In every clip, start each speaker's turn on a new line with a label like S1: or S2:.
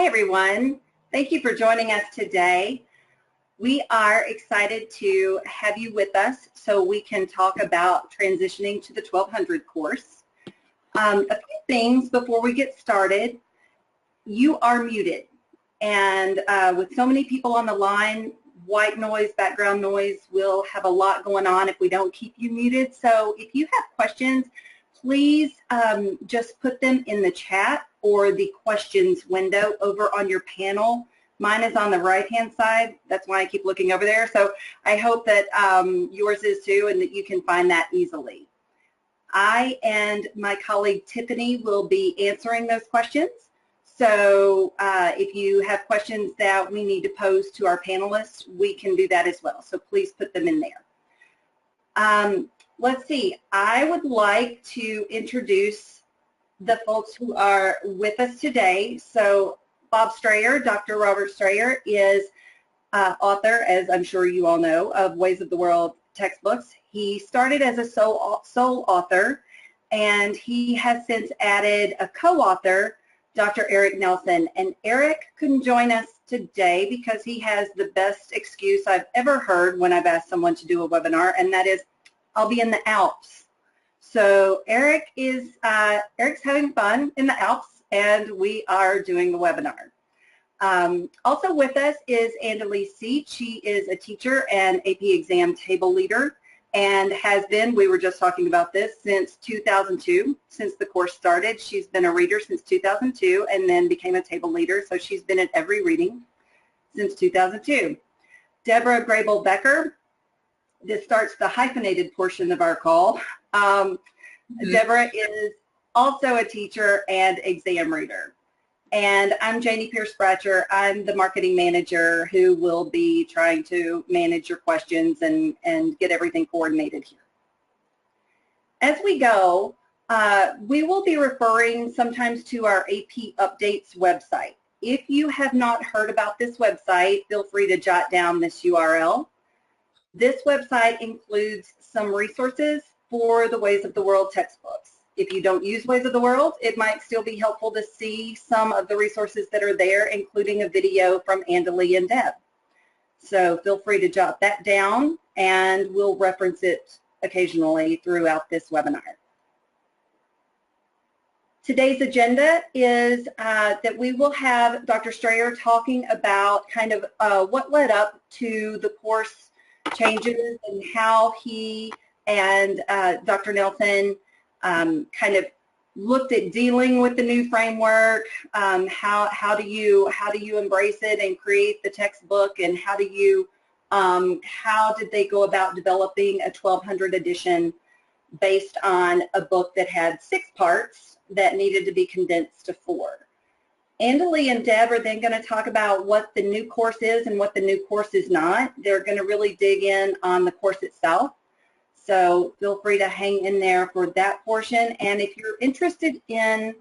S1: Hi, everyone. Thank you for joining us today. We are excited to have you with us so we can talk about transitioning to the 1200 course. A few things before we get started. You are muted, and with so many people on the line, white noise, background noise will have a lot going on if we don't keep you muted. So if you have questions, please just put them in the chat or the questions window over on your panel. Mine is on the right-hand side. That's why I keep looking over there. So I hope that yours is too and that you can find that easily. I and my colleague Tiffany will be answering those questions. So if you have questions that we need to pose to our panelists, we can do that as well. So please put them in there. Let's see. I would like to introduce the folks who are with us today. So Bob Strayer, Dr. Robert Strayer, is author, as I'm sure you all know, of Ways of the World textbooks. He started as a sole author, and he has since added a co-author, Dr. Eric Nelson. And Eric couldn't join us today because he has the best excuse I've ever heard when I've asked someone to do a webinar, and that is, I'll be in the Alps. So Eric is Eric's having fun in the Alps, and we are doing the webinar. Also with us is Andalee Seat. She is a teacher and AP exam table leader, and has been, we were just talking about this, since 2002, since the course started. She's been a reader since 2002 and then became a table leader, so she's been at every reading since 2002. Deborah Grebel-Becker, this starts the hyphenated portion of our call. Deborah is also a teacher and exam reader. And I'm Janie Pierce-Bratcher. I'm the marketing manager who will be trying to manage your questions and get everything coordinated here. As we go, we will be referring sometimes to our AP Updates website. If you have not heard about this website, feel free to jot down this URL. This website includes some resources for the Ways of the World textbooks. If you don't use Ways of the World, it might still be helpful to see some of the resources that are there, including a video from Andalee and Deb. So feel free to jot that down, and we'll reference it occasionally throughout this webinar. Today's agenda is that we will have Dr. Strayer talking about kind of what led up to the course changes and how he and Dr. Nelson kind of looked at dealing with the new framework. How do you embrace it and create the textbook, and how did they go about developing a 1200 edition based on a book that had 6 parts that needed to be condensed to 4. Andalee and Deb are then going to talk about what the new course is and what the new course is not. They're going to really dig in on the course itself. So feel free to hang in there for that portion. And if you're interested in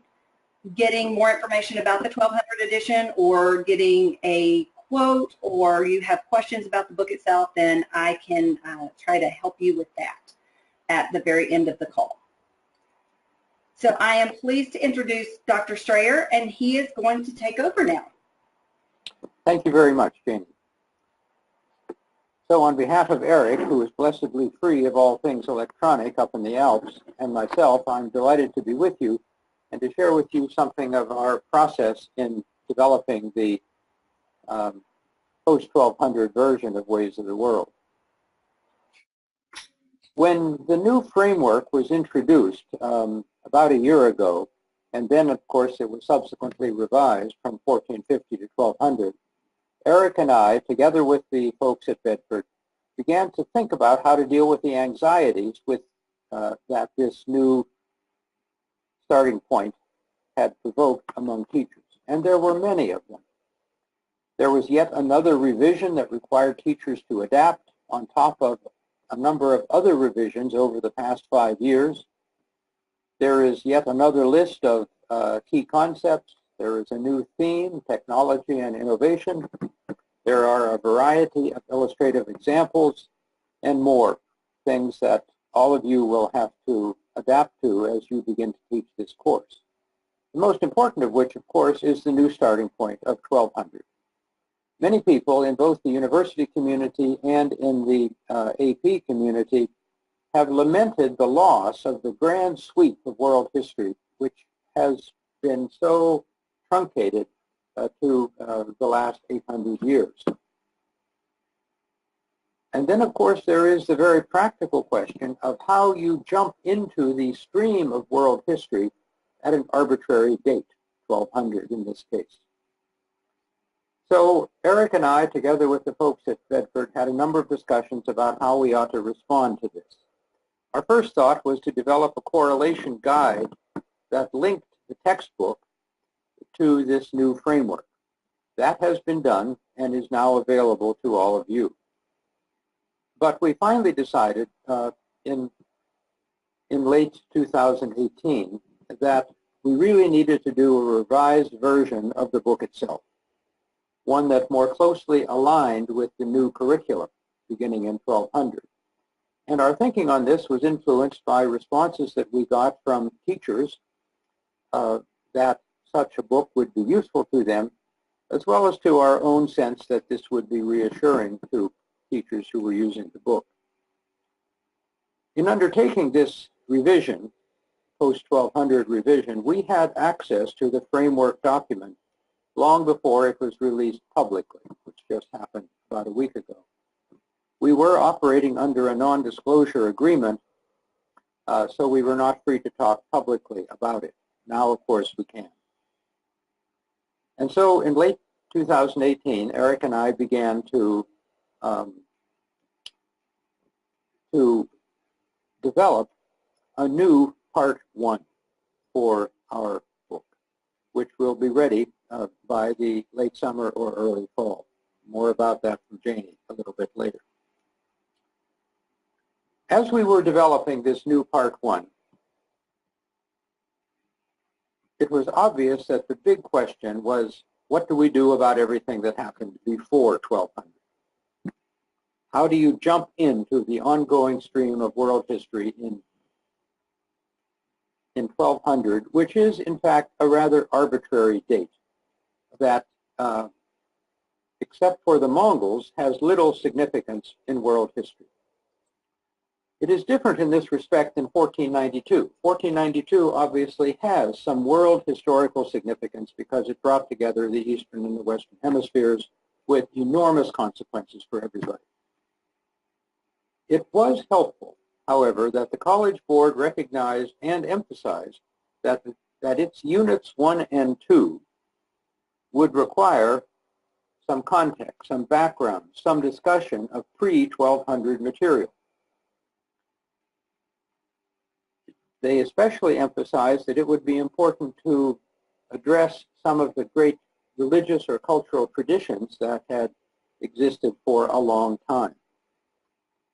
S1: getting more information about the 1200 edition, or getting a quote, or you have questions about the book itself, then I can try to help you with that at the very end of the call. So I am pleased to introduce Dr. Strayer, and he is going to take over now.
S2: Thank you very much, Janie. So on behalf of Eric, who is blessedly free of all things electronic up in the Alps, and myself, I'm delighted to be with you and to share with you something of our process in developing the post-1200 version of Ways of the World. When the new framework was introduced about a year ago, and then of course it was subsequently revised from 1450 to 1200, Eric and I, together with the folks at Bedford, began to think about how to deal with the anxieties with that this new starting point had provoked among teachers. And there were many of them. There was yet another revision that required teachers to adapt on top of a number of other revisions over the past 5 years. There is yet another list of key concepts. There is a new theme, technology and innovation. There are a variety of illustrative examples and more things that all of you will have to adapt to as you begin to teach this course. The most important of which, of course, is the new starting point of 1200. Many people in both the university community and in the AP community have lamented the loss of the grand sweep of world history, which has been so truncated to the last 800 years. And then, of course, there is the very practical question of how you jump into the stream of world history at an arbitrary date, 1200 in this case. So Eric and I, together with the folks at Bedford, had a number of discussions about how we ought to respond to this. Our first thought was to develop a correlation guide that linked the textbook to this new framework. That has been done and is now available to all of you. But we finally decided in late 2018 that we really needed to do a revised version of the book itself, one that more closely aligned with the new curriculum beginning in 1200. And our thinking on this was influenced by responses that we got from teachers that such a book would be useful to them, as well as to our own sense that this would be reassuring to teachers who were using the book. In undertaking this revision, post-1200 revision, we had access to the framework document long before it was released publicly, which just happened about a week ago. We were operating under a non-disclosure agreement, so we were not free to talk publicly about it. Now, of course, we can. And so in late 2018, Eric and I began to develop a new part 1 for our book, which will be ready by the late summer or early fall. More about that from Janie a little bit later. As we were developing this new part 1, it was obvious that the big question was, what do we do about everything that happened before 1200? How do you jump into the ongoing stream of world history in 1200, which is, in fact, a rather arbitrary date that, except for the Mongols, has little significance in world history. It is different in this respect than 1492. 1492 obviously has some world historical significance because it brought together the Eastern and the Western hemispheres with enormous consequences for everybody. It was helpful, however, that the College Board recognized and emphasized that its units 1 and 2 would require some context, some background, some discussion of pre-1200 material. They especially emphasized that it would be important to address some of the great religious or cultural traditions that had existed for a long time.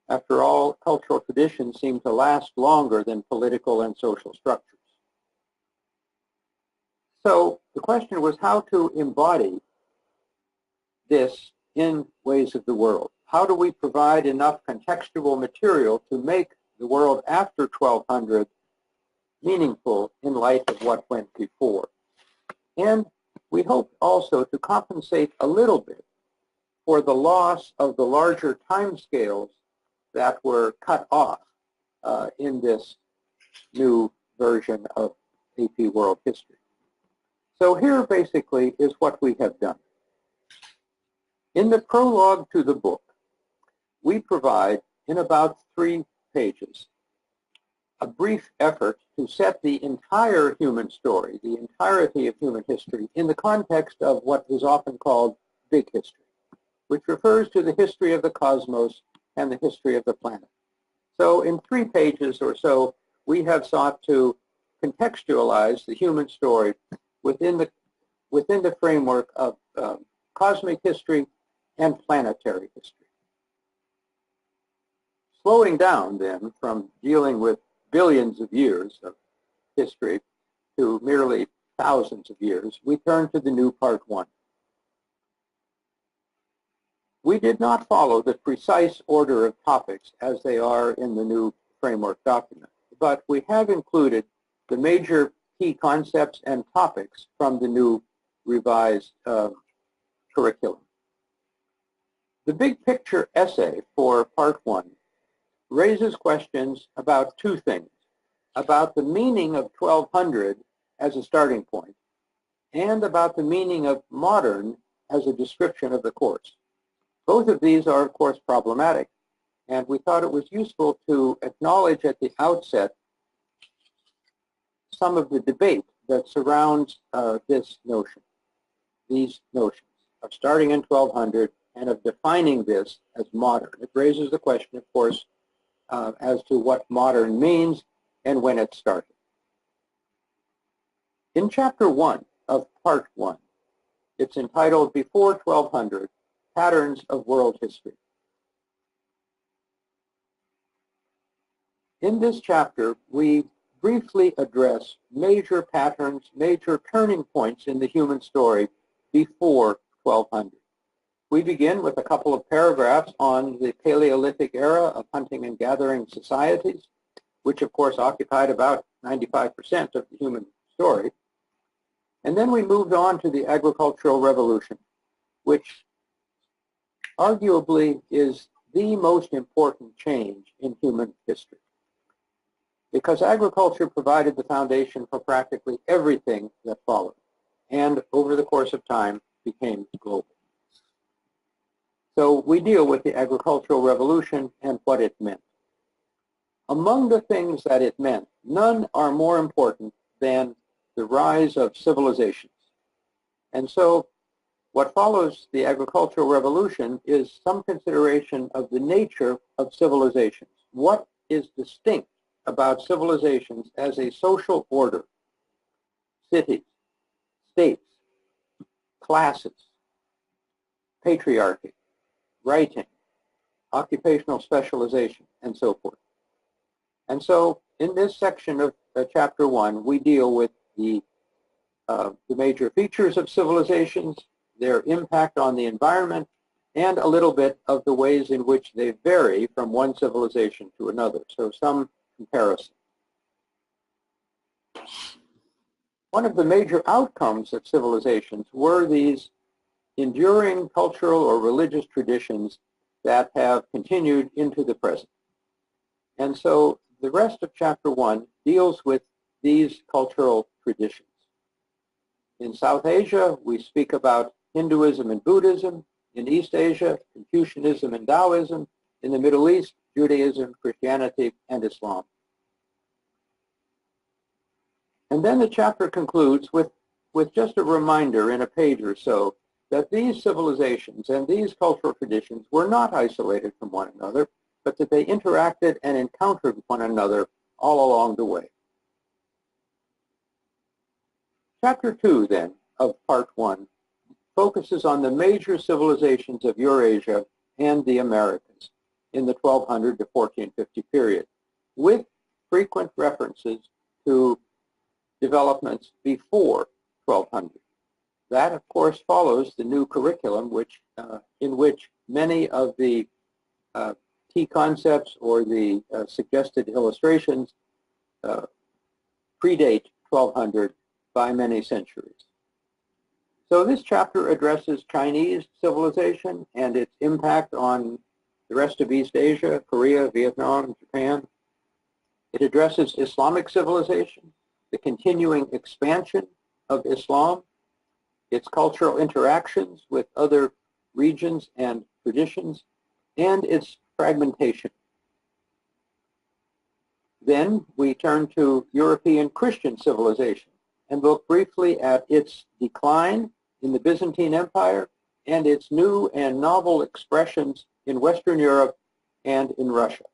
S2: After all, cultural traditions seem to last longer than political and social structures. So the question was how to embody this in Ways of the World. How do we provide enough contextual material to make the world after 1200 meaningful in light of what went before? And we hoped also to compensate a little bit for the loss of the larger timescales that were cut off in this new version of AP World History. So here basically is what we have done. In the prologue to the book, we provide in about 3 pages a brief effort to set the entire human story, the entirety of human history, in the context of what is often called big history, which refers to the history of the cosmos and the history of the planet. So in 3 pages or so, we have sought to contextualize the human story within the framework of cosmic history and planetary history. Slowing down then from dealing with billions of years of history to merely thousands of years, we turn to the new part 1. We did not follow the precise order of topics as they are in the new framework document, but we have included the major key concepts and topics from the new revised curriculum. The big picture essay for part 1 raises questions about two things: about the meaning of 1200 as a starting point, and about the meaning of modern as a description of the course. Both of these are, of course, problematic, and we thought it was useful to acknowledge at the outset some of the debate that surrounds these notions of starting in 1200 and of defining this as modern. It raises the question, of course, as to what modern means and when it started. In Chapter 1 of Part 1, it's entitled Before 1200, Patterns of World History. In this chapter, we briefly address major patterns, major turning points in the human story before 1200. We begin with a couple of paragraphs on the Paleolithic era of hunting and gathering societies, which of course occupied about 95% of the human story. And then we moved on to the agricultural revolution, which arguably is the most important change in human history, because agriculture provided the foundation for practically everything that followed, and over the course of time became global. So we deal with the agricultural revolution and what it meant. Among the things that it meant, none are more important than the rise of civilizations. And so what follows the agricultural revolution is some consideration of the nature of civilizations. What is distinct about civilizations as a social order? Cities, states, classes, patriarchy, writing, occupational specialization, and so forth. And so in this section of Chapter 1, we deal with the major features of civilizations, their impact on the environment, and a little bit of the ways in which they vary from one civilization to another. So some comparison. One of the major outcomes of civilizations were these enduring cultural or religious traditions that have continued into the present. And so the rest of Chapter 1 deals with these cultural traditions. In South Asia, we speak about Hinduism and Buddhism. In East Asia, Confucianism and Taoism. In the Middle East, Judaism, Christianity, and Islam. And then the chapter concludes with just a reminder in a page or so that these civilizations and these cultural traditions were not isolated from one another, but that they interacted and encountered one another all along the way. Chapter 2, then, of Part 1 focuses on the major civilizations of Eurasia and the Americas in the 1200 to 1450 period, with frequent references to developments before 1200. That, of course, follows the new curriculum, in which many of the key concepts or the suggested illustrations predate 1200 by many centuries. So this chapter addresses Chinese civilization and its impact on the rest of East Asia, Korea, Vietnam, Japan. It addresses Islamic civilization, the continuing expansion of Islam, its cultural interactions with other regions and traditions, and its fragmentation. Then we turn to European Christian civilization and look briefly at its decline in the Byzantine Empire and its new and novel expressions in Western Europe and in Russia.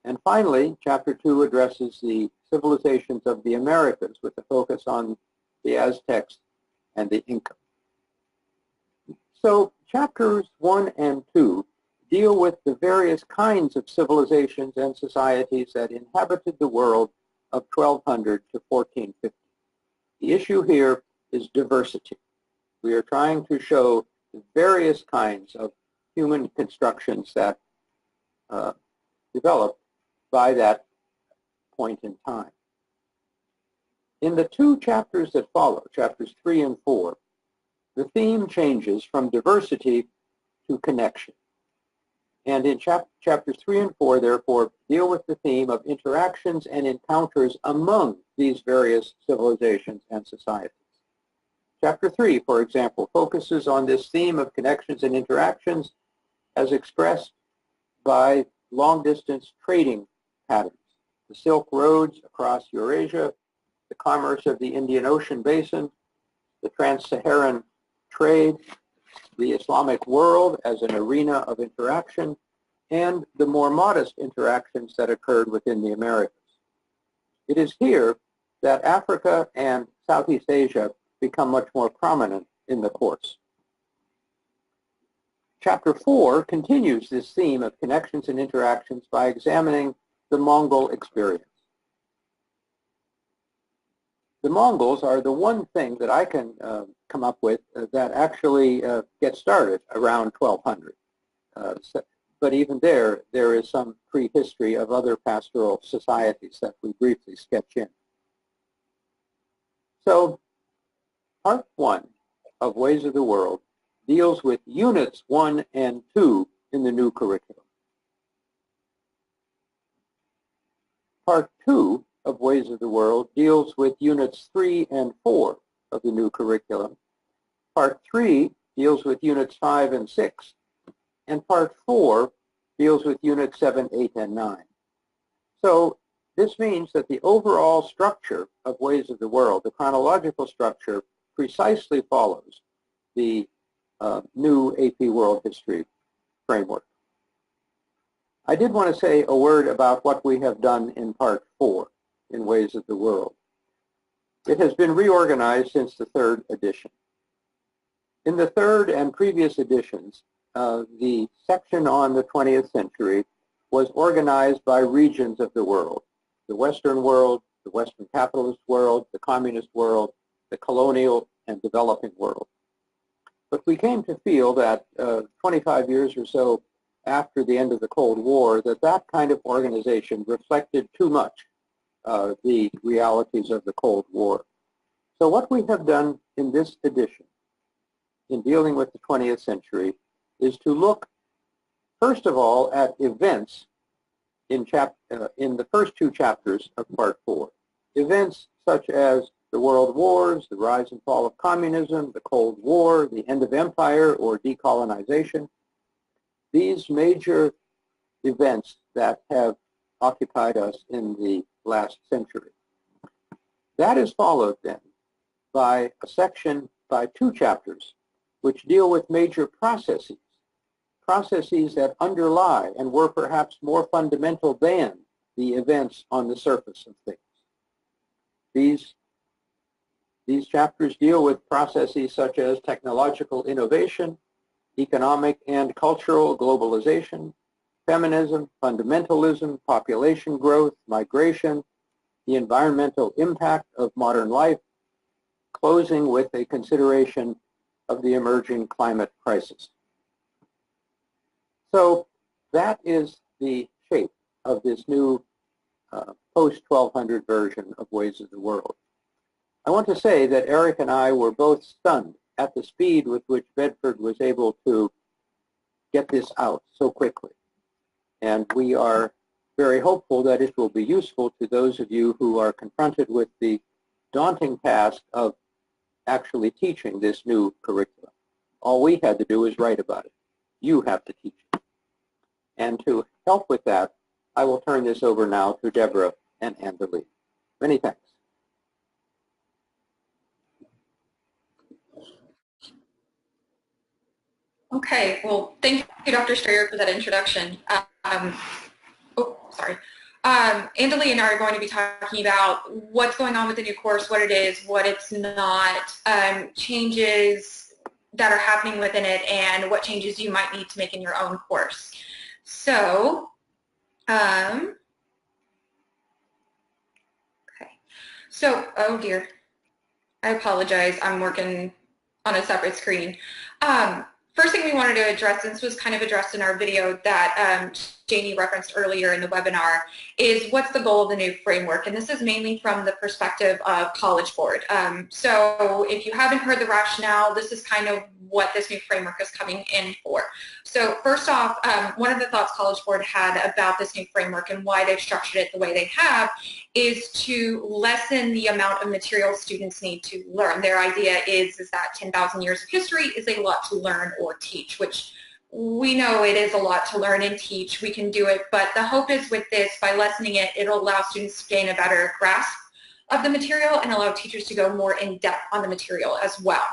S2: And finally, Chapter 2 addresses the civilizations of the Americas with a focus on the Aztecs and the Inca. So Chapters 1 and 2 deal with the various kinds of civilizations and societies that inhabited the world of 1200 to 1450. The issue here is diversity. We are trying to show the various kinds of human constructions that developed by that point in time. In the two chapters that follow, chapters 3 and 4, the theme changes from diversity to connection. And in chapters 3 and 4, therefore, deal with the theme of interactions and encounters among these various civilizations and societies. Chapter 3, for example, focuses on this theme of connections and interactions as expressed by long-distance trading patterns. The Silk Roads across Eurasia, the commerce of the Indian Ocean Basin, the trans-Saharan trade, the Islamic world as an arena of interaction, and the more modest interactions that occurred within the Americas. It is here that Africa and Southeast Asia become much more prominent in the course. Chapter 4 continues this theme of connections and interactions by examining the Mongol experience. The Mongols are the one thing that I can come up with that actually gets started around 1200. But even there is some prehistory of other pastoral societies that we briefly sketch in. So, part 1 of Ways of the World deals with units 1 and 2 in the new curriculum. Part 2 of Ways of the World deals with units 3 and 4 of the new curriculum. Part 3 deals with units 5 and 6, and Part 4 deals with units 7, 8, and 9. So this means that the overall structure of Ways of the World, the chronological structure, precisely follows the new AP World History framework. I did want to say a word about what we have done in Part 4 in Ways of the World. It has been reorganized since the 3rd edition. In the 3rd and previous editions, the section on the 20th century was organized by regions of the world: the Western world, the Western capitalist world, the communist world, the colonial and developing world. But we came to feel that 25 years or so after the end of the Cold War, that kind of organization reflected too much the realities of the Cold War. So what we have done in this edition, in dealing with the 20th century, is to look, first of all, at events in the first 2 chapters of Part 4. Events such as the World Wars, the rise and fall of communism, the Cold War, the end of empire or decolonization. These major events that have occupied us in the last century. That is followed then by a section, by 2 chapters, which deal with major processes that underlie and were perhaps more fundamental than the events on the surface of things. These chapters deal with processes such as technological innovation, economic and cultural globalization, feminism, fundamentalism, population growth, migration, the environmental impact of modern life, closing with a consideration of the emerging climate crisis. So that is the shape of this new post-1200 version of Ways of the World. I want to say that Eric and I were both stunned at the speed with which Bedford was able to get this out so quickly. And we are very hopeful that it will be useful to those of you who are confronted with the daunting task of actually teaching this new curriculum. All we had to do is write about it. You have to teach it. And to help with that, I will turn this over now to Deborah and Andalee. Many thanks.
S3: Okay, well, thank you, Dr. Strayer, for that introduction. Andalee and I are going to be talking about what's going on with the new course, what it is, what it's not, changes that are happening within it, and what changes you might need to make in your own course. So, okay. So, oh dear, I apologize. I'm working on a separate screen. first thing we wanted to address, and this was kind of addressed in our video that Janie referenced earlier in the webinar, is what's the goal of the new framework? And this is mainly from the perspective of College Board. So if you haven't heard the rationale, this is kind of what this new framework is coming in for. So first off, one of the thoughts College Board had about this new framework and why they've structured it the way they have is to lessen the amount of material students need to learn. Their idea is that 10,000 years of history is a lot to learn or teach, which we know it is a lot to learn and teach. We can do it, but the hope is with this, by lessening it, it'll allow students to gain a better grasp of the material and allow teachers to go more in depth on the material as well.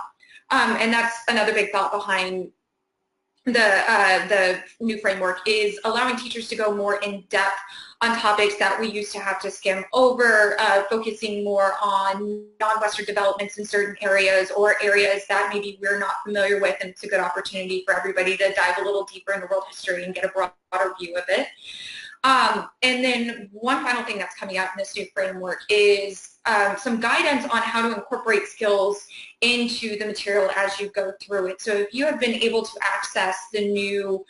S3: And that's another big thought behind the new framework, is allowing teachers to go more in depth on topics that we used to have to skim over, focusing more on non-Western developments in certain areas or areas that maybe we're not familiar with, and it's a good opportunity for everybody to dive a little deeper into world history and get a broader view of it. And then one final thing that's coming out in this new framework is some guidance on how to incorporate skills into the material as you go through it. So if you have been able to access the new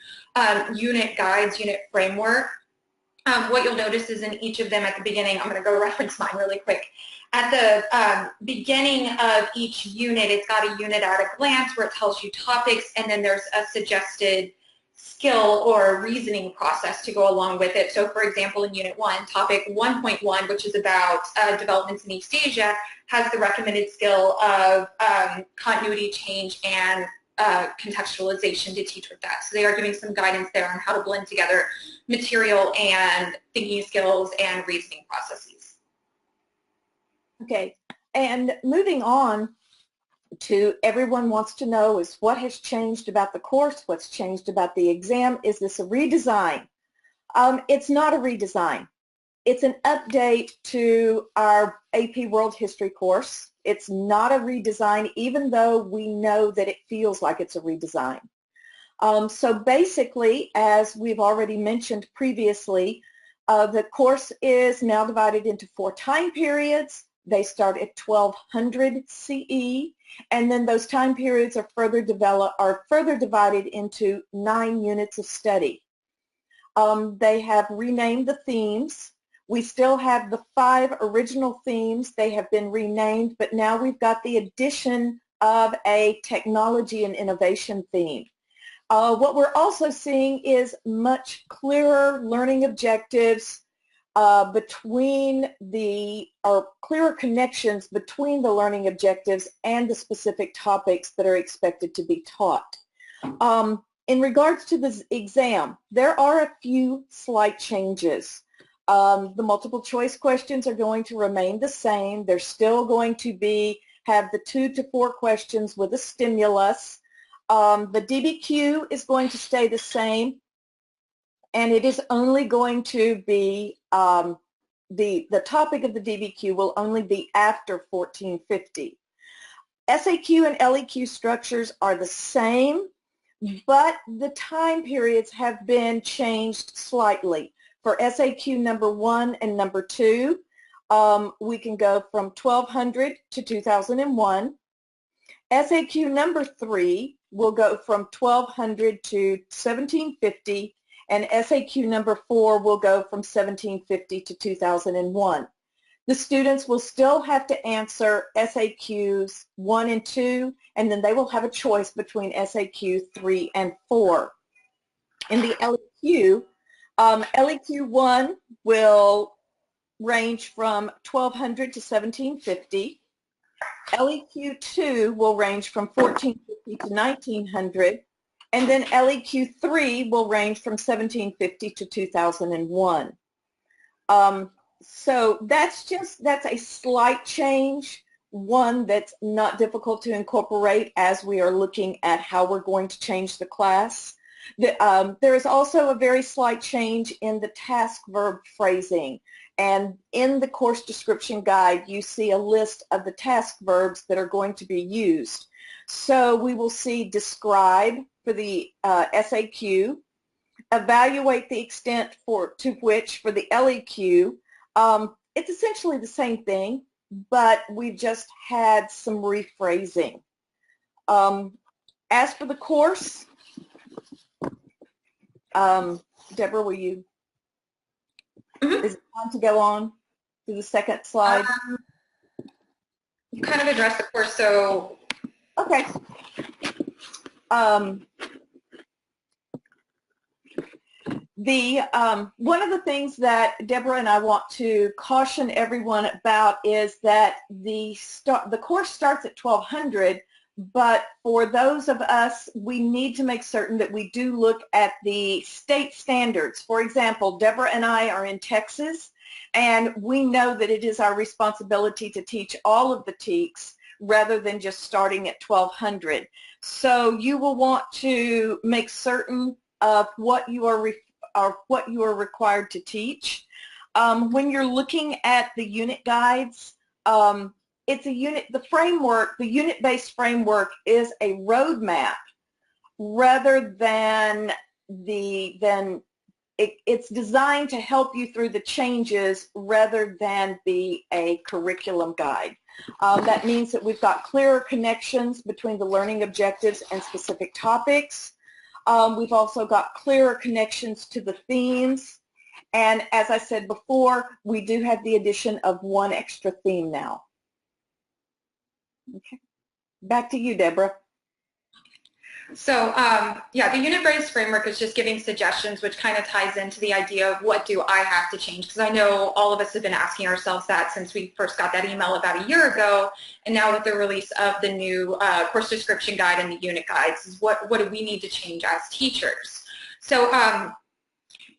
S3: unit guides, unit framework, what you'll notice is in each of them at the beginning, I'm going to go reference mine really quick. At the beginning of each unit, it's got a unit at a glance where it tells you topics, and then there's a suggested skill or reasoning process to go along with it. So for example, in Unit 1, topic 1.1, which is about developments in East Asia, has the recommended skill of continuity, change, and contextualization to teach with that. So they are giving some guidance there on how to blend together material and thinking skills and reasoning processes.
S4: Okay, and moving on to everyone wants to know is what has changed about the course, what's changed about the exam. Is this a redesign? It's not a redesign. It's an update to our AP World History course. It's not a redesign, even though we know that it feels like it's a redesign. So basically, as we've already mentioned previously, the course is now divided into 4 time periods. They start at 1200 CE, and then those time periods are further divided into 9 units of study. They have renamed the themes. We still have the 5 original themes. They have been renamed, but now we've got the addition of a technology and innovation theme. What we're also seeing is much clearer learning objectives clearer connections between the learning objectives and the specific topics that are expected to be taught. In regards to this exam, there are a few slight changes. The multiple choice questions are going to remain the same. They're still going to have the 2 to 4 questions with a stimulus. The DBQ is going to stay the same, and it is only going to be, the topic of the DBQ will only be after 1450. SAQ and LEQ structures are the same, but the time periods have been changed slightly. For SAQ number 1 and number 2, we can go from 1200 to 2001. SAQ number 3 will go from 1200 to 1750, and SAQ number 4 will go from 1750 to 2001. The students will still have to answer SAQs 1 and 2, and then they will have a choice between SAQ 3 and 4. In the LEQ, LEQ 1 will range from 1200 to 1750. LEQ 2 will range from 1450 to 1900, and then LEQ 3 will range from 1750 to 2001. So that's a slight change, one that's not difficult to incorporate as we are looking at how we're going to change the class. There is also a very slight change in the task verb phrasing. And in the course description guide, you see a list of the task verbs that are going to be used. So we will see describe for the SAQ, evaluate the extent to which for the LEQ. It's essentially the same thing, but we've just had some rephrasing. As for the course, Deborah, will you, is it time to go on to the second slide?
S3: You kind of addressed the course, so.
S4: Okay. One of the things that Deborah and I want to caution everyone about is that the course starts at 1200, but for those of us, we need to make certain that we do look at the state standards. For example, Deborah and I are in Texas, and we know that it is our responsibility to teach all of the TEKS rather than just starting at 1200. So you will want to make certain of what you are required to teach. When you're looking at the unit guides, it's a unit, the framework, the unit-based framework is a roadmap rather than it's designed to help you through the changes rather than be a curriculum guide. That means that we've got clearer connections between the learning objectives and specific topics. We've also got clearer connections to the themes. And as I said before, we do have the addition of one extra theme now. Okay. Back to you, Deborah.
S3: So yeah, the unit-based framework is just giving suggestions, which kind of ties into the idea of what do I have to change, because I know all of us have been asking ourselves that since we first got that email about a year ago, and now with the release of the new course description guide and the unit guides, is what do we need to change as teachers? So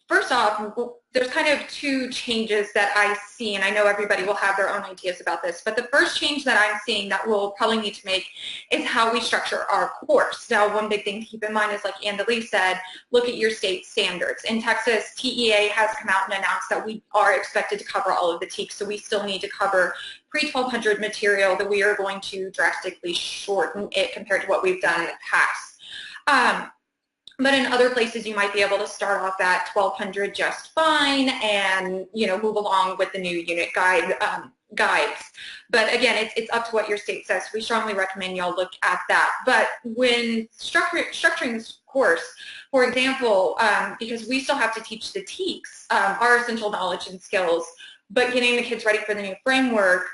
S3: first off, there's kind of two changes that I see, and I know everybody will have their own ideas about this, but the first change that I'm seeing that we'll probably need to make is how we structure our course. Now, one big thing to keep in mind is, like Andalee said, look at your state standards. In Texas, TEA has come out and announced that we are expected to cover all of the TEKS, so we still need to cover pre-1200 material, that we are going to drastically shorten it compared to what we've done in the past. But in other places, you might be able to start off at 1200 just fine and, you know, move along with the new unit guides. But again, it's up to what your state says. We strongly recommend y'all look at that. But when structuring this course, for example, because we still have to teach the TEKS, our essential knowledge and skills, but getting the kids ready for the new framework,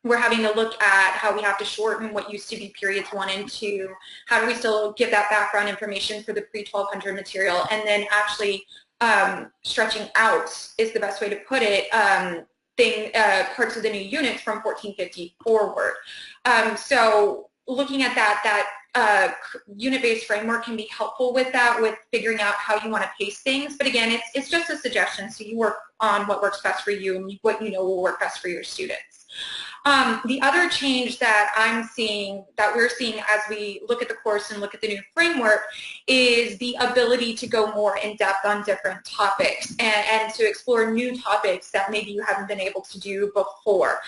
S3: we're having to look at how we have to shorten what used to be periods 1 and 2. How do we still give that background information for the pre-1200 material, and then actually stretching out is the best way to put it, parts of the new units from 1450 forward. So looking at that unit-based framework can be helpful with that, with figuring out how you want to pace things. But again, it's just a suggestion, so you work on what works best for you and what you know will work best for your students. The other change that we're seeing as we look at the course and look at the new framework is the ability to go more in depth on different topics and to explore new topics that maybe you haven't been able to do before.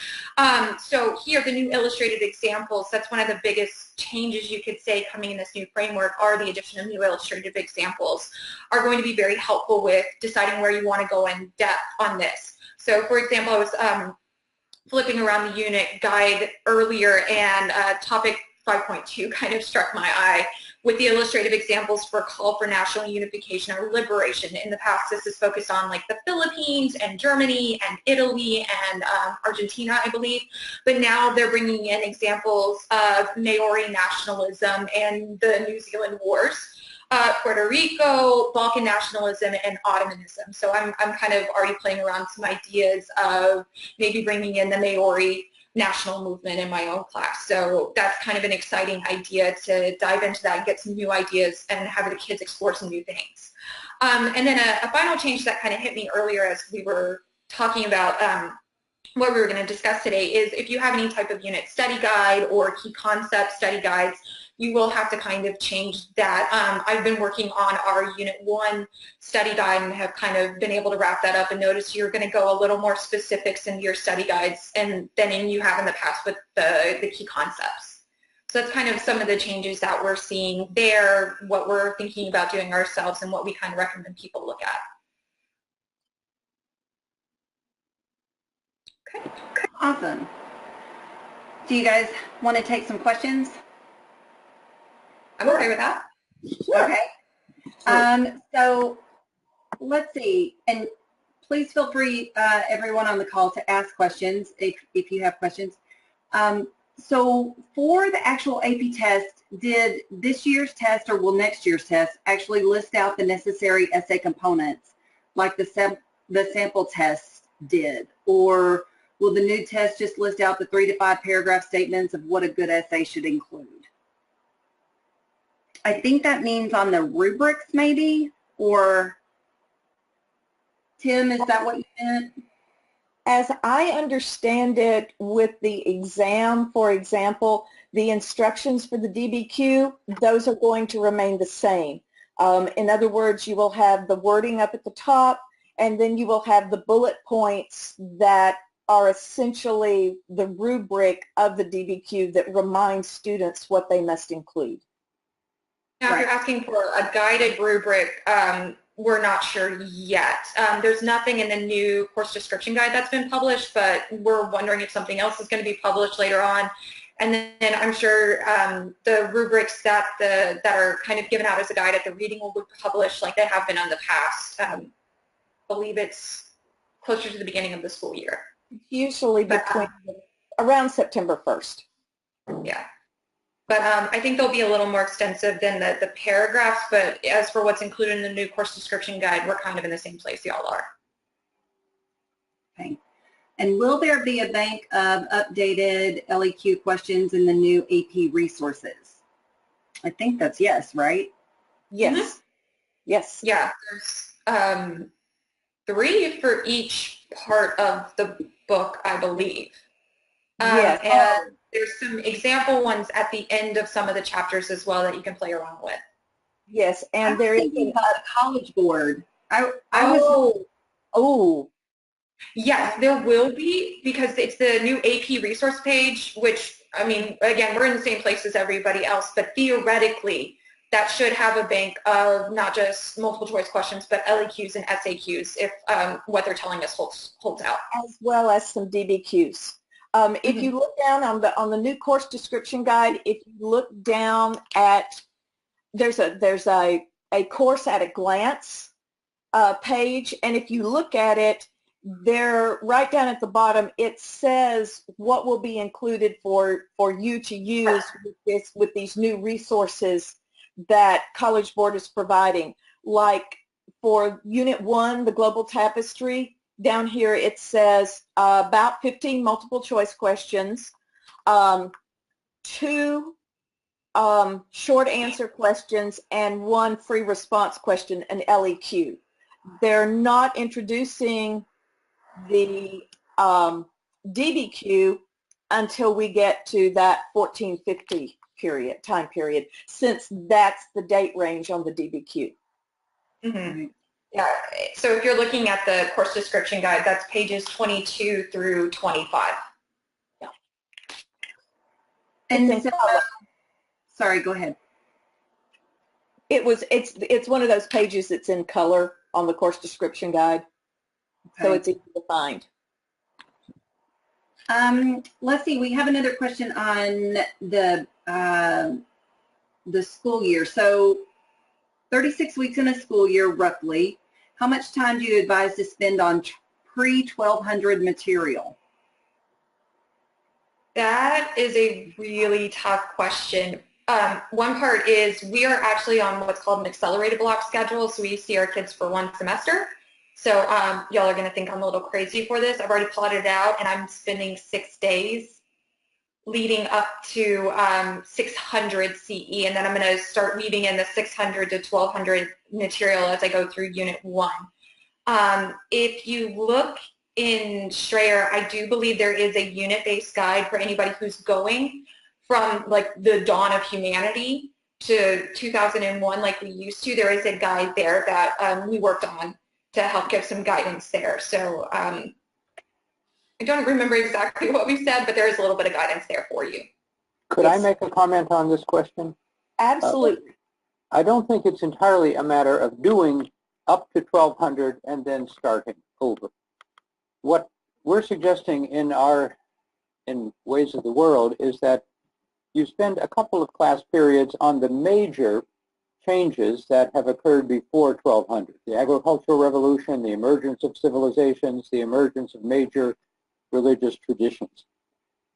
S3: So here, the new illustrated examples, that's one of the biggest changes you could say coming in this new framework, are the addition of new illustrative examples are going to be very helpful with deciding where you want to go in depth on this. So for example, I was flipping around the unit guide earlier, and topic 5.2 kind of struck my eye with the illustrative examples for call for national unification or liberation. In the past, this is focused on like the Philippines and Germany and Italy and Argentina, I believe. But now they're bringing in examples of Maori nationalism and the New Zealand Wars, Puerto Rico, Balkan nationalism, and Ottomanism. So I'm kind of already playing around some ideas of maybe bringing in the Maori national movement in my own class. So that's kind of an exciting idea to dive into that and get some new ideas and have the kids explore some new things. And then a final change that kind of hit me earlier as we were talking about what we were going to discuss today is if you have any type of unit study guide or key concept study guides, you will have to kind of change that. I've been working on our Unit 1 study guide and have kind of been able to wrap that up, and notice you're going to go a little more specifics into your study guides than you have in the past with the key concepts. So that's kind of some of the changes that we're seeing there, what we're thinking about doing ourselves, and what we kind of recommend people look at. Okay.
S1: Awesome. Do you guys want to take some questions?
S3: I'm okay with that.
S4: Sure.
S1: Okay. So let's see, and please feel free, everyone on the call, to ask questions if you have questions. So for the actual AP test, did this year's test or will next year's test actually list out the necessary essay components like the sample test did? Or will the new test just list out the 3 to 5 paragraph statements of what a good essay should include? I think that means on the rubrics maybe, or Tim, is that what you meant?
S4: As I understand it, with the exam, for example, the instructions for the DBQ, those are going to remain the same. In other words, you will have the wording up at the top, and then you will have the bullet points that are essentially the rubric of the DBQ that reminds students what they must include.
S3: Now, if you're asking for a guided rubric, we're not sure yet. There's nothing in the new course description guide that's been published, but we're wondering if something else is going to be published later on. And then I'm sure the rubrics that are kind of given out as a guide at the reading will be published like they have been in the past. I believe it's closer to the beginning of the school year.
S4: Usually around September 1st.
S3: Yeah. But I think they'll be a little more extensive than the paragraphs, but as for what's included in the new course description guide, we're kind of in the same place y'all are.
S1: Okay. And will there be a bank of updated LEQ questions in the new AP resources? I think that's yes, right?
S4: Yes.
S3: Mm-hmm.
S4: Yes.
S3: Yeah, there's 3 for each part of the book, I believe.
S4: Yes.
S3: And there's some example ones at the end of some of the chapters as well that you can play around with.
S4: Yes, and there is
S1: thinking about the College Board.
S3: Yes, there will be, because it's the new AP resource page, which, I mean, again, we're in the same place as everybody else, but theoretically, that should have a bank of not just multiple choice questions, but LEQs and SAQs if what they're telling us holds out.
S4: As well as some DBQs. If you look down on the new course description guide, if you look down at, there's a course at a glance page, and if you look at it, there right down at the bottom, it says what will be included for you to use with these new resources that College Board is providing. Like for Unit 1, the Global Tapestry, down here it says about 15 multiple choice questions, 2 short answer questions, and 1 free response question, an LEQ. They're not introducing the DBQ until we get to that 1450 time period, since that's the date range on the DBQ.
S3: Mm-hmm. Yeah, so if you're looking at the course description guide, that's pages 22 through 25.
S1: Yeah. And so, sorry, go ahead.
S4: It's one of those pages that's in color on the course description guide, okay. So it's easy to find.
S1: Let's see, we have another question on the school year. So 36 weeks in a school year, roughly. How much time do you advise to spend on pre-1200 material?
S3: That is a really tough question. One part is we are actually on what's called an accelerated block schedule, so we see our kids for 1 semester. So y'all are going to think I'm a little crazy for this. I've already plotted it out, and I'm spending 6 days leading up to 600 CE, and then I'm going to start weaving in the 600 to 1200 material as I go through Unit 1. If you look in Strayer, I do believe there is a unit-based guide for anybody who's going from like the dawn of humanity to 2001 like we used to. There is a guide there that we worked on to help give some guidance there. So I don't remember exactly what we said, but there is a little bit of guidance there for you.
S2: Could I make a comment on this question?
S4: Absolutely.
S2: I don't think it's entirely a matter of doing up to 1200 and then starting over. What we're suggesting in Ways of the World is that you spend a couple of class periods on the major changes that have occurred before 1200. The agricultural revolution, the emergence of civilizations, the emergence of major religious traditions.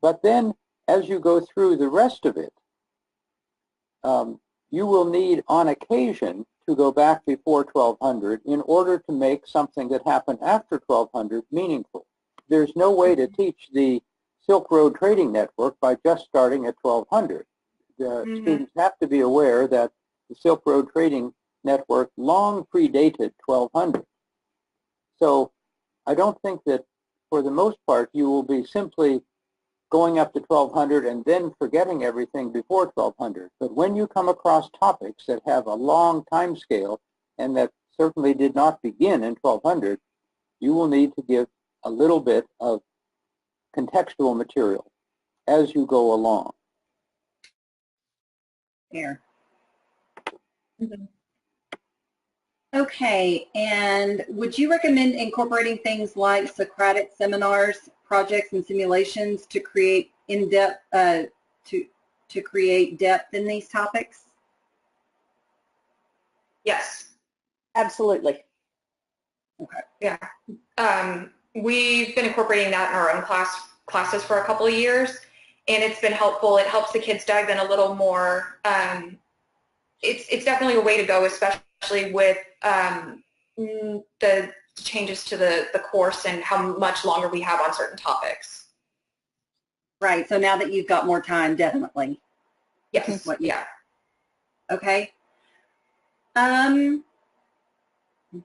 S2: But then, as you go through the rest of it, you will need, on occasion, to go back before 1200 in order to make something that happened after 1200 meaningful. There's no way to teach the Silk Road trading network by just starting at 1200. The students have to be aware that the Silk Road trading network long predated 1200. So I don't think that, for the most part, you will be simply going up to 1200 and then forgetting everything before 1200. But when you come across topics that have a long time scale and that certainly did not begin in 1200, you will need to give a little bit of contextual material as you go along.
S1: Here. Okay, and would you recommend incorporating things like Socratic seminars, projects, and simulations to create in-depth to create depth in these topics?
S3: Yes.
S4: Absolutely.
S1: Okay.
S3: Yeah. We've been incorporating that in our own classes for a couple of years, and it's been helpful. It helps the kids dive in a little more. It's definitely a way to go, especially with the changes to the course and how much longer we have on certain topics.
S1: Right. So now that you've got more time, definitely.
S3: Yes. Yeah.
S1: Okay.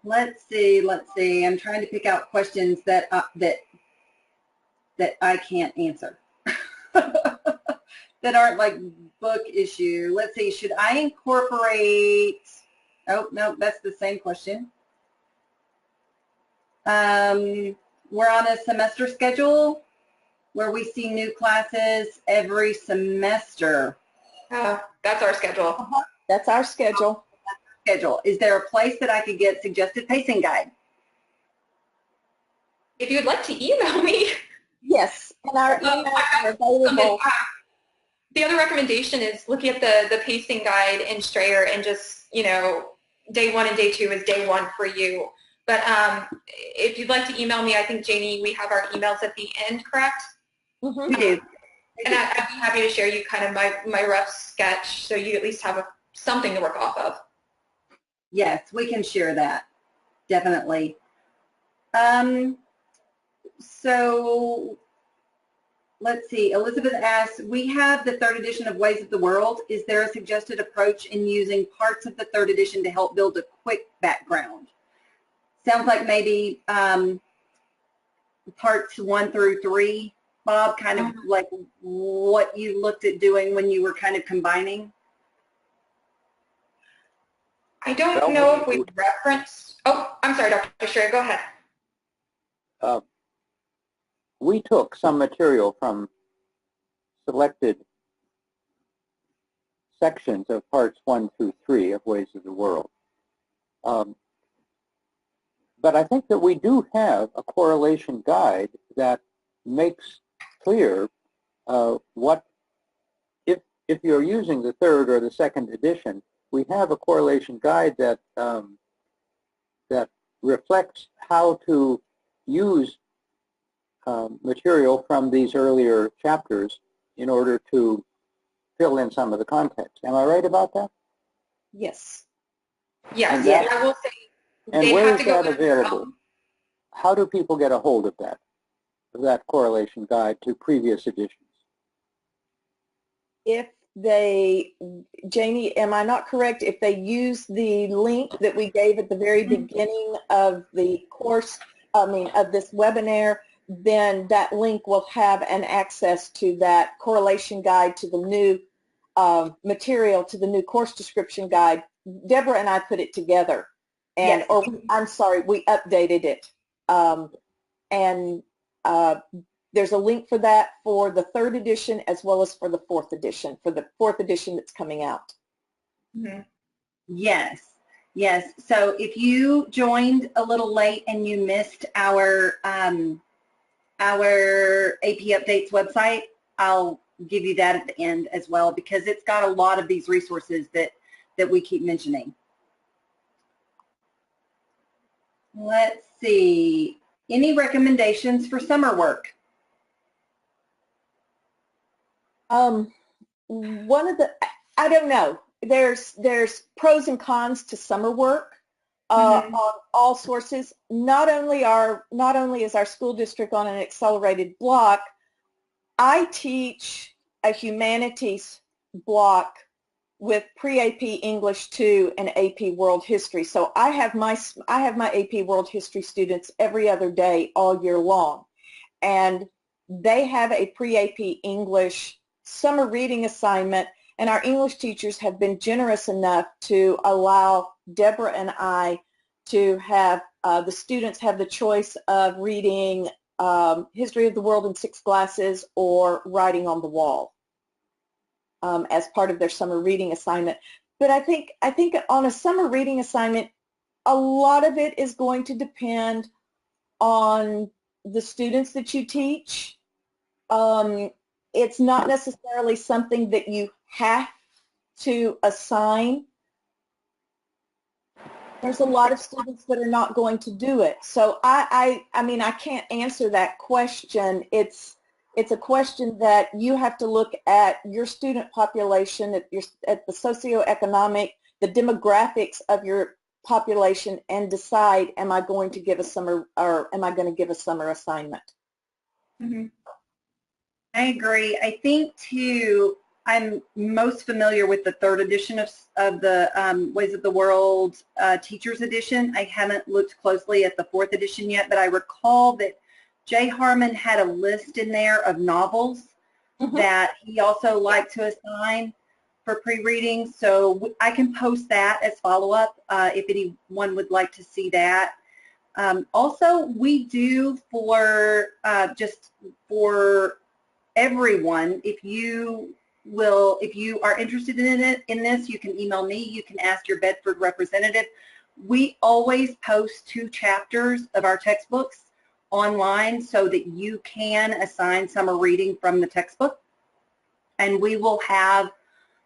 S1: Let's see. I'm trying to pick out questions that I can't answer. That aren't like book issue. Let's see. Should I incorporate? Oh no, that's the same question. We're on a semester schedule where we see new classes every semester.
S3: That's our schedule.
S4: That's our schedule.
S1: Is there a place that I could get suggested pacing guide?
S3: If you'd like to email me.
S4: Yes, and our emails are available.
S3: The other recommendation is looking at the pacing guide in Strayer and just, day 1 and day 2 is day 1 for you. But if you'd like to email me, I think, Janie, we have our emails at the end, correct?
S1: We do.
S3: And I'd be happy to share you kind of my rough sketch so you at least have something to work off of.
S1: Yes, we can share that, definitely. So let's see. Elizabeth asks, we have the 3rd edition of Ways of the World. Is there a suggested approach in using parts of the 3rd edition to help build a quick background? Sounds like maybe parts 1 through 3, Bob, kind of like what you looked at doing when you were kind of combining.
S3: I don't know if we referenced. Oh, I'm sorry, Dr. Strayer, go ahead.
S2: We took some material from selected sections of parts 1 through 3 of Ways of the World. But I think that we do have a correlation guide that makes clear what, if you're using the 3rd or the 2nd edition, we have a correlation guide that that reflects how to use material from these earlier chapters in order to fill in some of the context. Am I right about that?
S4: Yes.
S3: Yes,
S2: And
S3: I will say.
S2: And where is that available? How do people get a hold of that correlation guide to previous editions?
S4: If they, Janie, am I not correct? If they use the link that we gave at the very beginning of the course, of this webinar, then that link will have an access to that correlation guide, to the new material, to the new course description guide. Deborah and I put it together, and
S1: Yes.
S4: I'm sorry, we updated it. There's a link for that for the 3rd edition as well as for the 4th edition, that's coming out.
S3: Mm-hmm.
S1: Yes. So if you joined a little late and you missed our AP Updates website, I'll give you that at the end as well, because it's got a lot of these resources that we keep mentioning. Let's see. Any recommendations for summer work?
S4: One of the, I don't know. There's pros and cons to summer work on all sources. Not only is our school district on an accelerated block, I teach a humanities block with pre-AP English 2 and AP World History. So I have my AP World History students every other day all year long, and they have a pre-AP English summer reading assignment, and our English teachers have been generous enough to allow Deborah and I to have the students have the choice of reading History of the World in 6 Glasses or Writing on the Wall as part of their summer reading assignment. But I think on a summer reading assignment, a lot of it is going to depend on the students that you teach. It's not necessarily something that you have to assign. There's a lot of students that are not going to do it. So I mean, I can't answer that question. It's a question that you have to look at your student population, at the socioeconomic, the demographics of your population, and decide, am I going to give a summer, or am I going to give a summer assignment?
S1: Mm-hmm. I agree. I think too, I'm most familiar with the 3rd edition of the Ways of the World Teachers Edition. I haven't looked closely at the 4th edition yet, but I recall that Jay Harmon had a list in there of novels that he also liked to assign for pre-reading. So I can post that as follow-up if anyone would like to see that. Also, we do for just for everyone, if you are interested in this, you can email me, you can ask your Bedford representative. We always post 2 chapters of our textbooks online so that you can assign summer reading from the textbook. And we will have,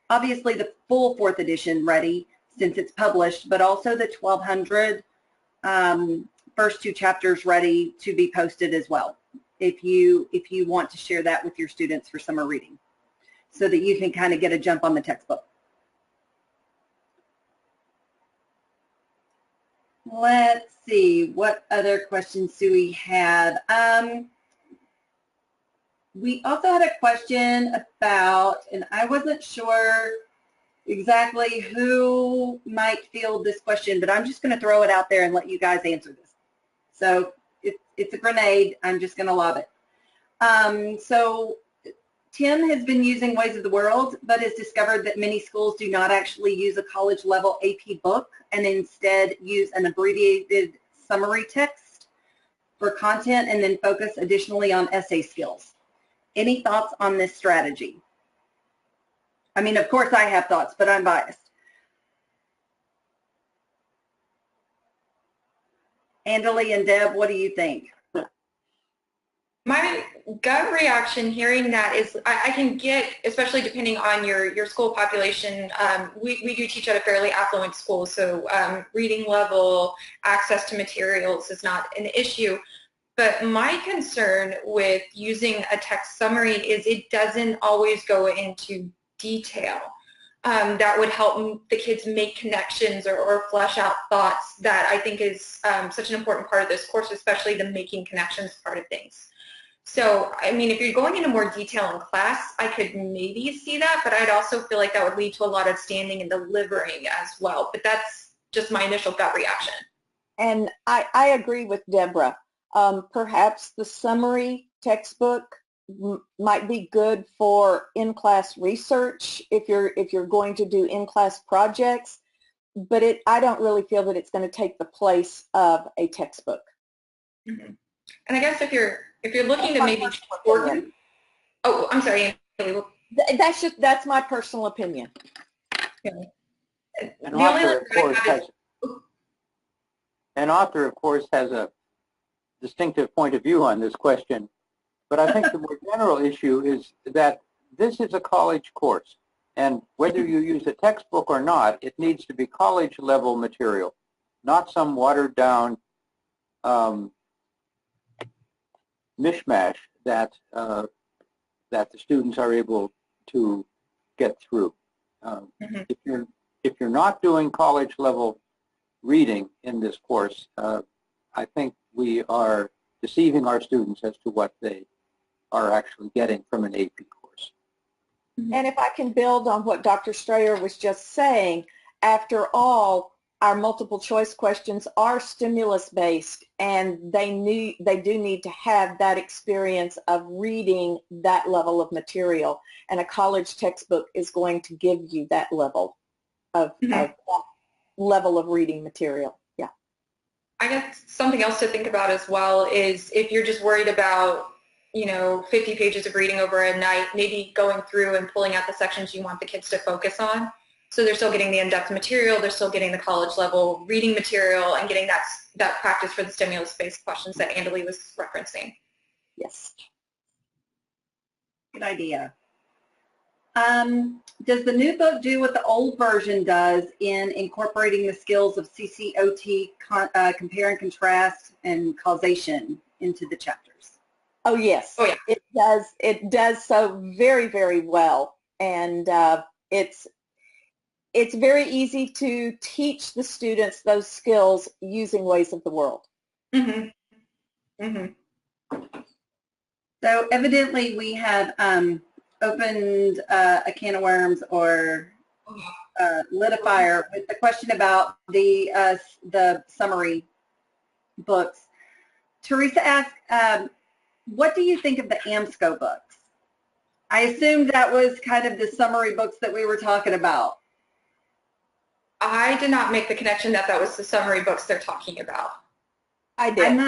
S1: obviously, the full 4th edition ready since it's published, but also the 1200 first 2 chapters ready to be posted as well, if you want to share that with your students for summer reading, so that you can kind of get a jump on the textbook. Let's see, what other questions do we have? We also had a question about, and I wasn't sure exactly who might field this question, but I'm just going to throw it out there and let you guys answer this. So it's a grenade. I'm just going to lob it. So Tim has been using Ways of the World, but has discovered that many schools do not actually use a college-level AP book and instead use an abbreviated summary text for content and then focus additionally on essay skills. Any thoughts on this strategy? I mean, of course I have thoughts, but I'm biased. Andalee and Deb, what do you think?
S3: My gut reaction hearing that is I can get, especially depending on your school population, we do teach at a fairly affluent school, so reading level, access to materials is not an issue. But my concern with using a text summary is it doesn't always go into detail. That would help the kids make connections or flesh out thoughts that I think is such an important part of this course, especially the making connections part of things. So, I mean, if you're going into more detail in class, I could maybe see that, but I'd also feel like that would lead to a lot of standing and delivering as well. But that's just my initial gut reaction.
S4: And I agree with Deborah. Perhaps the summary textbook might be good for in-class research if you're going to do in-class projects, but I don't really feel that it's going to take the place of a textbook.
S3: Mm-hmm. And I guess if you're looking to maybe shorten, oh, I'm sorry.
S4: That's my personal opinion.
S3: Okay.
S2: An author, of course, has a distinctive point of view on this question, but I think the more general issue is that this is a college course, and whether you use a textbook or not, it needs to be college level material, not some watered down mishmash that that the students are able to get through. If you're not doing college level reading in this course, I think we are deceiving our students as to what they are actually getting from an AP course.
S4: And if I can build on what Dr. Strayer was just saying, after all, our multiple choice questions are stimulus based, and they do need to have that experience of reading that level of material, and a college textbook is going to give you that level of reading material. Yeah.
S3: I guess something else to think about as well is if you're just worried about 50 pages of reading over a night, maybe going through and pulling out the sections you want the kids to focus on. So they're still getting the in-depth material, they're still getting the college level reading material, and getting that practice for the stimulus-based questions that Andalee was referencing.
S4: Yes.
S1: Good idea. Does the new book do what the old version does in incorporating the skills of CCOT, compare and contrast, and causation into the chapters?
S4: Oh, yes.
S3: Oh, yeah.
S4: It does. It does so very, very well. And it's very easy to teach the students those skills using Ways of the World.
S3: Mm-hmm. Mm-hmm.
S1: So evidently we have opened a can of worms or lit a fire with the question about the summary books. Teresa asked, what do you think of the AMSCO books? I assumed that was kind of the summary books that we were talking about.
S3: I did not make the connection that was the summary books they're talking about.
S4: I did.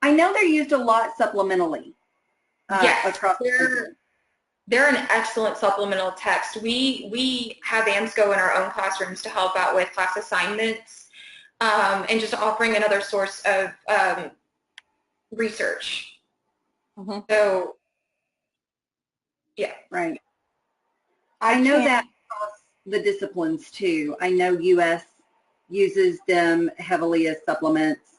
S1: I know they're used a lot supplementally.
S3: Yes,
S1: across
S3: they're an excellent supplemental text. We have AMSCO in our own classrooms to help out with class assignments and just offering another source of research. Mm-hmm. So, yeah.
S1: Right. I know that across the disciplines too. I know US uses them heavily as supplements.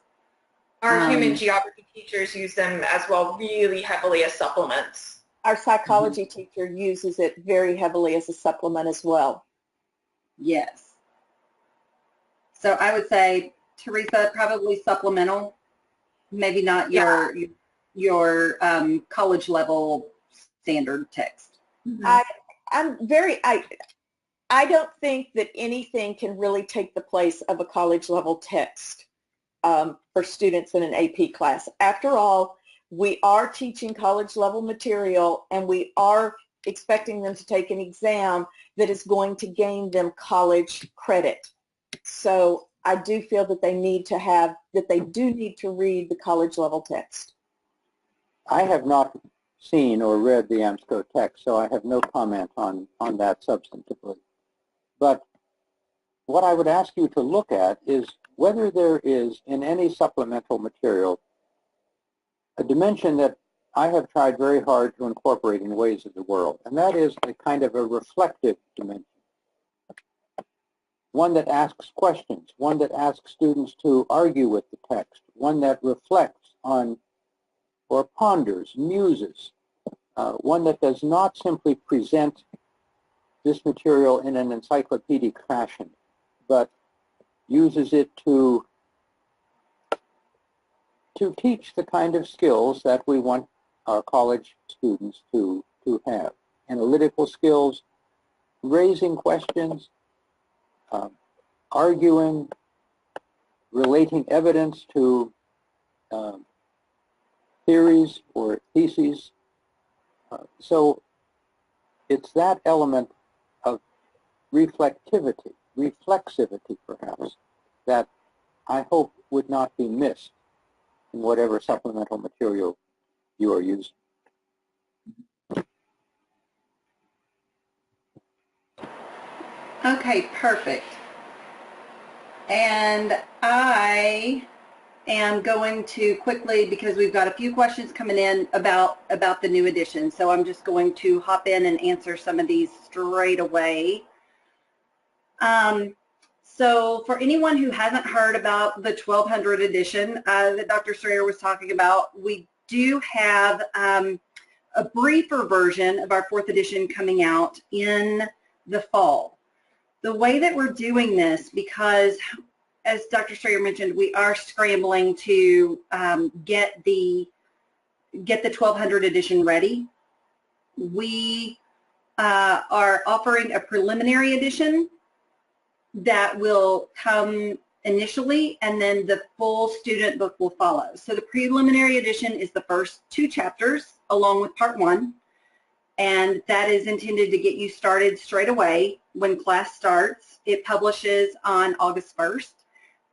S3: Our human geography teachers use them as well, really heavily as supplements.
S4: Our psychology teacher uses it very heavily as a supplement as well.
S1: Yes. So I would say, Teresa, probably supplemental, maybe not your college level standard text.
S4: Mm-hmm. I don't think that anything can really take the place of a college level text for students in an AP class. After all, we are teaching college level material, and we are expecting them to take an exam that is going to gain them college credit. So I do feel that they do need to read the college level text.
S2: I have not seen or read the AMSCO text, so I have no comment on that substantively. But what I would ask you to look at is whether there is in any supplemental material a dimension that I have tried very hard to incorporate in Ways of the World, and that is a kind of a reflective dimension. One that asks questions, one that asks students to argue with the text, one that reflects on or ponders, muses, one that does not simply present this material in an encyclopedic fashion, but uses it to teach the kind of skills that we want our college students to have. Analytical skills, raising questions, arguing, relating evidence to theories or theses. So it's that element of reflexivity perhaps, that I hope would not be missed in whatever supplemental material you are using.
S1: Okay, perfect. And I am going to quickly, because we've got a few questions coming in about the new edition, so I'm just going to hop in and answer some of these straight away. So for anyone who hasn't heard about the 1200 edition that Dr. Strayer was talking about, we do have a briefer version of our 4th edition coming out in the fall. The way that we're doing this, because as Dr. Strayer mentioned, we are scrambling to get the 1200 edition ready. We are offering a preliminary edition that will come initially, and then the full student book will follow. So the preliminary edition is the first 2 chapters along with part 1, and that is intended to get you started straight away when class starts. It publishes on August 1st,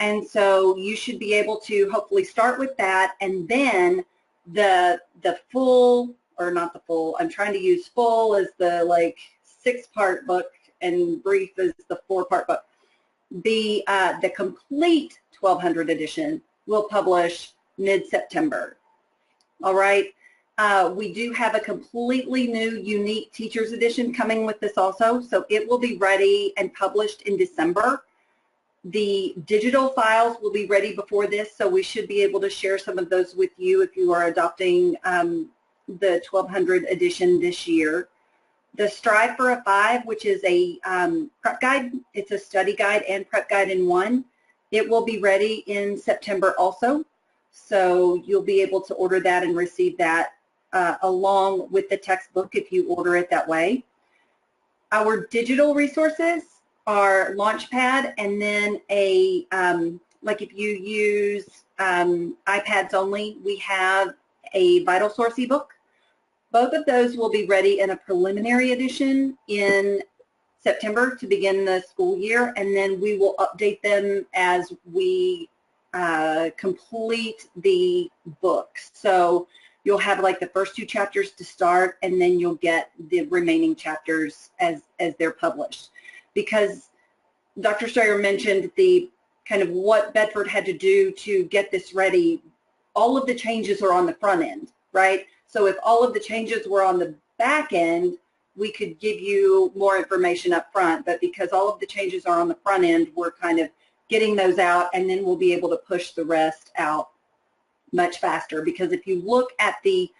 S1: and so you should be able to hopefully start with that, and then the full, or not the full, I'm trying to use full as the like 6-part book and brief as the 4-part book. The complete 1200 edition will publish mid-September. All right. We do have a completely new, unique teacher's edition coming with this also, so it will be ready and published in December. The digital files will be ready before this, so we should be able to share some of those with you if you are adopting the 1200 edition this year. The Strive for a 5, which is a prep guide, it's a study guide and prep guide in one. It will be ready in September also, so you'll be able to order that and receive that along with the textbook if you order it that way. Our digital resources are Launchpad, and then a, like if you use iPads only, we have a Vital Source ebook. Both of those will be ready in a preliminary edition in September to begin the school year, and then we will update them as we complete the books. So you'll have like the first 2 chapters to start, and then you'll get the remaining chapters as they're published. Because Dr. Strayer mentioned the kind of what Bedford had to do to get this ready. All of the changes are on the front end, right? So if all of the changes were on the back end, we could give you more information up front, but because all of the changes are on the front end, we're kind of getting those out, and then we'll be able to push the rest out much faster. Because if you look at the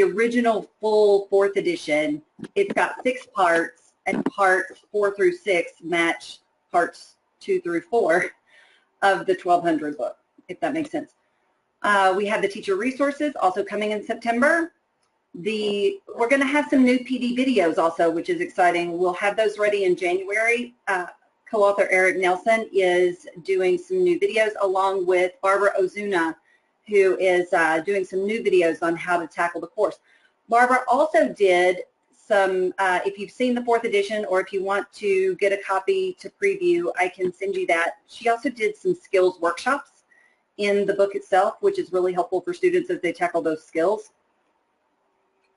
S1: original full 4th edition, it's got 6 parts, and parts 4 through 6 match parts 2 through 4 of the 1200 book, if that makes sense. We have the teacher resources also coming in September. We're going to have some new PD videos also, which is exciting. We'll have those ready in January. Co-author Eric Nelson is doing some new videos along with Barbara Ozuna, who is doing some new videos on how to tackle the course. Barbara also did some, if you've seen the 4th edition or if you want to get a copy to preview, I can send you that. She also did some skills workshops in the book itself, which is really helpful for students as they tackle those skills.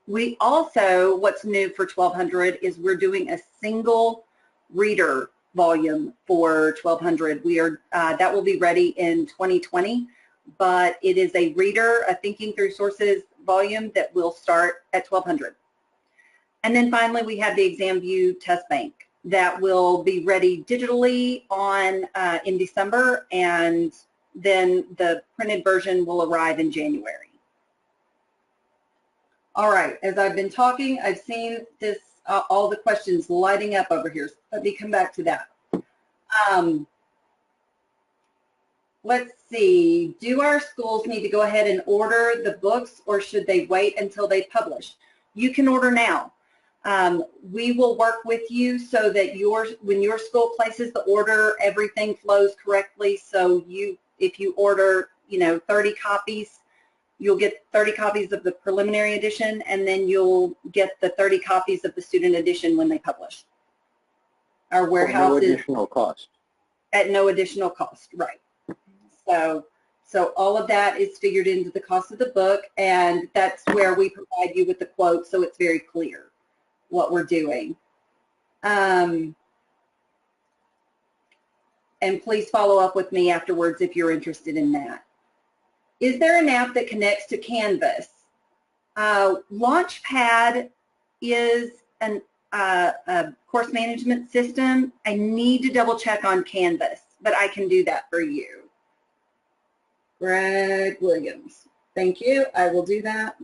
S1: We also, what's new for 1200 is we're doing a single reader volume for 1200. We are, that will be ready in 2020, but it is a reader, a Thinking Through Sources volume that will start at 1200. And then finally, we have the ExamView test bank that will be ready digitally on in December, and then the printed version will arrive in January. All right, as I've been talking, I've seen this, all the questions lighting up over here. So let me come back to that. Let's see, do our schools need to go ahead and order the books, or should they wait until they publish? You can order now. We will work with you so that when your school places the order, everything flows correctly. So if you order, 30 copies, you'll get 30 copies of the preliminary edition, and then you'll get the 30 copies of the student edition when they publish. Our warehouse
S2: at no additional cost.
S1: At no additional cost, right. So all of that is figured into the cost of the book, and that's where we provide you with the quote, so it's very clear what we're doing. And please follow up with me afterwards if you're interested in that. Is there an app that connects to Canvas? Launchpad is a course management system. I need to double check on Canvas, but I can do that for you. Greg Williams. Thank you. I will do that.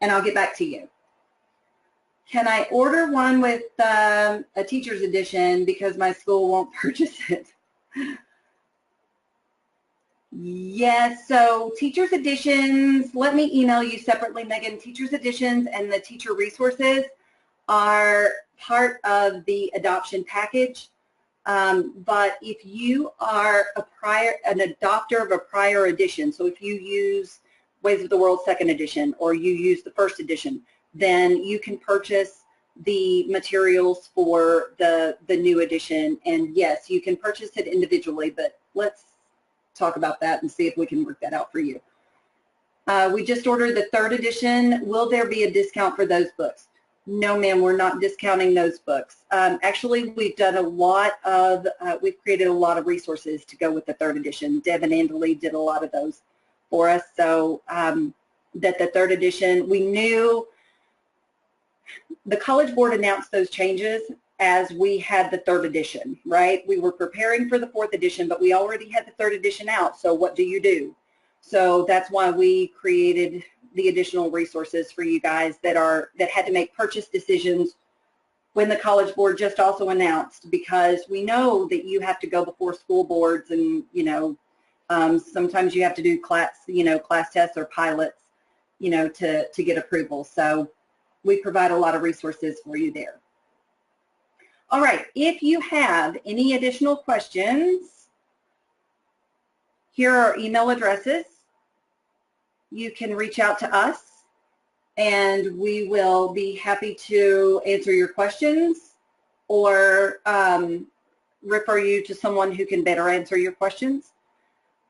S1: And I'll get back to you. Can I order one with a teacher's edition because my school won't purchase it? Yes, so teacher's editions, let me email you separately, Megan. Teacher's editions and the teacher resources are part of the adoption package. But if you are an adopter of a prior edition, so if you use Ways of the World second edition or you use the first edition, then you can purchase the materials for the new edition. And yes, you can purchase it individually, but let's talk about that and see if we can work that out for you. We just ordered the third edition. Will there be a discount for those books? No, ma'am, we're not discounting those books. Actually, we've done a lot of, we've created a lot of resources to go with the third edition. Deb and Andalee did a lot of those for us. So that the third edition, we knew the College Board announced those changes as we had the third edition, right? We were preparing for the fourth edition, but we already had the third edition out. So what do? So that's why we created the additional resources for you guys that had to make purchase decisions when the College Board just also announced, because we know that you have to go before school boards and, sometimes you have to do class tests or pilots, to get approval. So we provide a lot of resources for you there. All right, if you have any additional questions, here are email addresses. You can reach out to us and we will be happy to answer your questions or refer you to someone who can better answer your questions.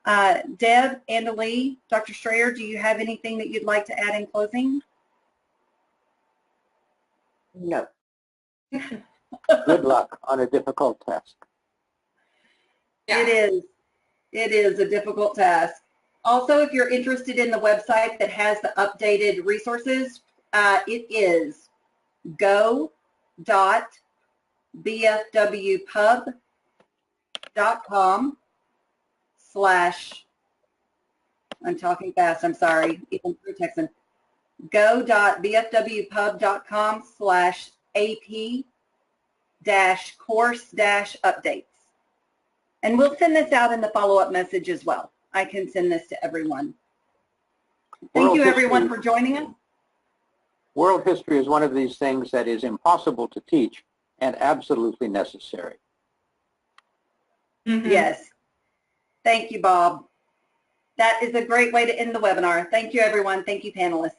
S1: Deb, Andalee, Dr. Strayer, do you have anything that you'd like to add in closing?
S4: No.
S2: Good luck on a difficult task.
S3: Yeah.
S1: It is a difficult task. Also, if you're interested in the website that has the updated resources, it is go.bfwpub.com/ I'm talking fast, I'm sorry, even through Texan. go.bfwpub.com/AP-course-updates. And we'll send this out in the follow-up message as well. I can send this to everyone. Thank you, everyone, for joining us.
S2: World history is one of these things that is impossible to teach and absolutely necessary.
S3: Mm-hmm.
S1: Yes. Thank you, Bob. That is a great way to end the webinar. Thank you, everyone. Thank you, panelists.